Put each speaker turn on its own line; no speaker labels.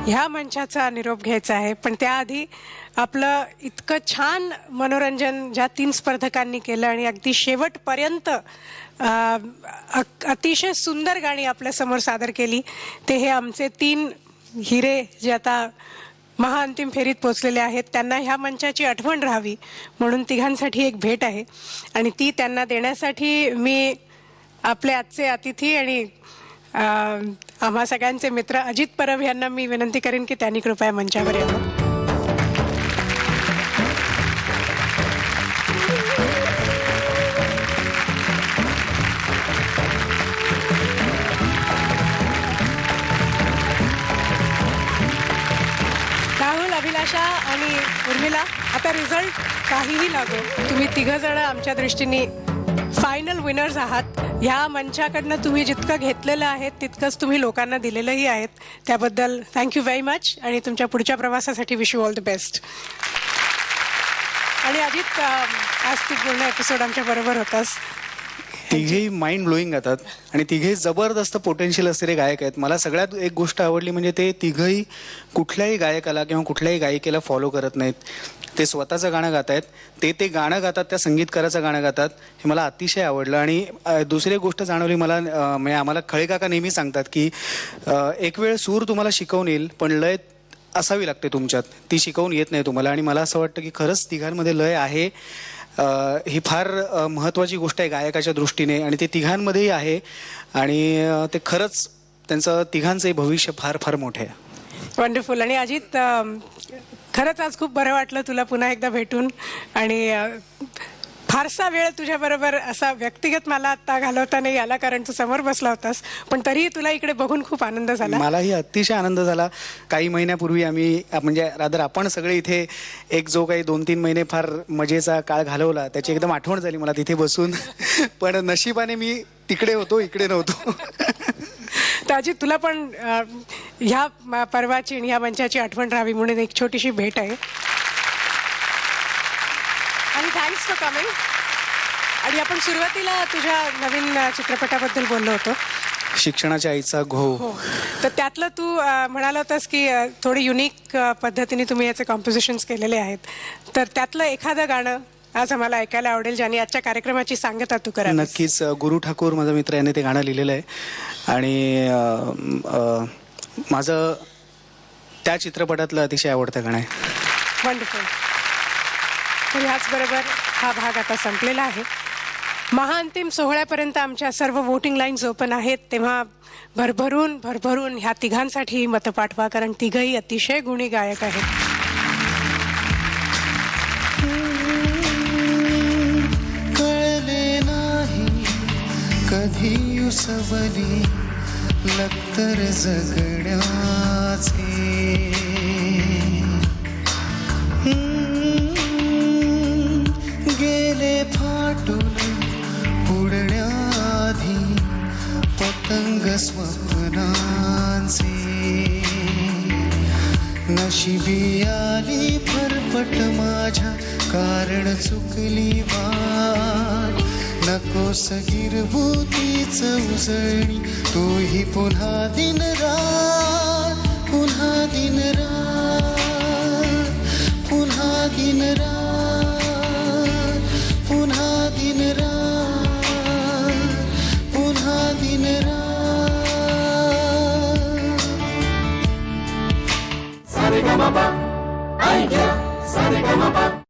ह्या मंचाचा निरोप घ्यायचा आहे, पण त्याआधी आपलं इतकं छान मनोरंजन ज्या 3 स्पर्धकांनी केलं आणि अगदी शेवटपर्यंत अतिशय सुंदर गाणी आपल्या समोर सादर केली, ते हे आमचे 3 हिरे जे आता महाअंतिम फेरीत पोहोचलेले आहेत. त्यांना ह्या मंचाची आठवण राहावी म्हणून तिघांसाठी एक भेट आहे आणि ती त्यांना देण्यासाठी मी आपले आजचे अतिथी आणि आम्हा सगळ्यांचे मित्र अजित परब यांना मी विनंती करेन की त्यांनी कृपया मंचावर यावं. राहुल, अभिलाषा आणि उर्मिला, आता रिझल्ट काहीही लागो, तुम्ही 3 जण आमच्या दृष्टीने फायनल विनर्स आहात. ह्या मंचाकडनं तुम्ही जितकं घेतलेलं आहे तितकंच तुम्ही लोकांना दिलेलंही आहेत. त्याबद्दल थँक्यू व्हेरी मच आणि तुमच्या पुढच्या प्रवासासाठी wish you all the best. आणि अजित, आज तू पूर्ण एपिसोड आमच्या बरोबर होतास.
तिघेही माइंड ब्लोईंग आहेत आणि तिघेही जबरदस्त पोटेन्शियल असलेले गायक आहेत. मला सगळ्यात एक गोष्ट आवडली म्हणजे ते तिघही कुठल्याही गायकाला किंवा कुठल्याही गायिकेला फॉलो करत नाहीत. ते स्वतःचं गाणं गात आहेत, ते गाणं गातात, त्या संगीतकाराचं गाणं गातात. हे मला अतिशय आवडलं. आणि दुसरी गोष्ट जाणवली मला, म्हणजे आम्हाला खळे काका नेहमी सांगतात की एक वेळ सूर तुम्हाला शिकवून येईल पण लय असावी लागते तुमच्यात, ती शिकवून येत नाही तुम्हाला. आणि मला असं वाटतं की खरंच तिघांमध्ये लय आहे. ही फार महत्त्वाची गोष्ट आहे गायकाच्या दृष्टीने आणि ते तिघांमध्येही आहे आणि ते खरंच त्यांचं तिघांचंही भविष्य फार फार मोठं आहे.
वंडरफुल. आणि अजित, खरंच आज खूप बरं वाटलं तुला पुन्हा एकदा भेटून आणि फारसा वेळ तुझ्याबरोबर असा व्यक्तिगत मला आता घालवता नाही आला कारण तू समोर बसला होतास, पण तरीही तुला इकडे बघून खूप आनंद झाला.
मलाही अतिशय आनंद झाला. काही महिन्यापूर्वी आम्ही म्हणजे रादर आपण सगळे इथे एक जो काही 2-3 महिने फार मजेचा काळ घालवला त्याची एकदम आठवण झाली मला तिथे बसून. पण नशिबाने मी तिकडे होतो, इकडे नव्हतो.
तर अजित, तुला पण ह्या पर्वाची आणि ह्या मंचाची आठवण राहावी म्हणून एक छोटीशी भेट आहे. आणि थँक्स फॉर कमिंग. आणि आपण सुरुवातीला तुझ्या नवीन चित्रपटाबद्दल बोललो होतो,
शिक्षणाच्या आईचा घोळ.
हो, तर त्यातलं तू म्हणाला होतास की थोडी युनिक पद्धतीने तुम्ही याचे कॉम्पोजिशन्स केलेले आहेत. तर त्यातलं एखादं गाणं आज आम्हाला ऐकायला आवडेल ज्याने आजच्या कार्यक्रमाची सांगता तू करा.
नक्कीच. गुरु ठाकूर माझा मित्र, याने ते गाणं लिहिलेलं आहे आणि माझं त्या चित्रपटातलं अतिशय आवडतं गाणं आहे.
वंडरफुल. तर ह्याचबरोबर हा भाग आता संपलेला आहे. महाअंतिम सोहळ्यापर्यंत आमच्या सर्व वोटिंग लाईन्स ओपन आहेत, तेव्हा भरभरून ह्या तिघांसाठी मतं पाठवा कारण तिघही अतिशय गुणी गायक आहेत.
कळले नाही कधी उसवली लक्तर जगण्याचे, गेले फाटून उडण्याआधी पतंग स्वप्नांचे, नशिबी आली फरफट माझ्या कारण चुकली वाट, नकोस गिरवू तीच उजळणी तूही पुन्हा दिन रात, पुन्हा दिन रात, पुन्हा दिन रात, पुन्हा दिन रात, पुन्हा दिन रात. सारेगमप, ऐका सारेगमप.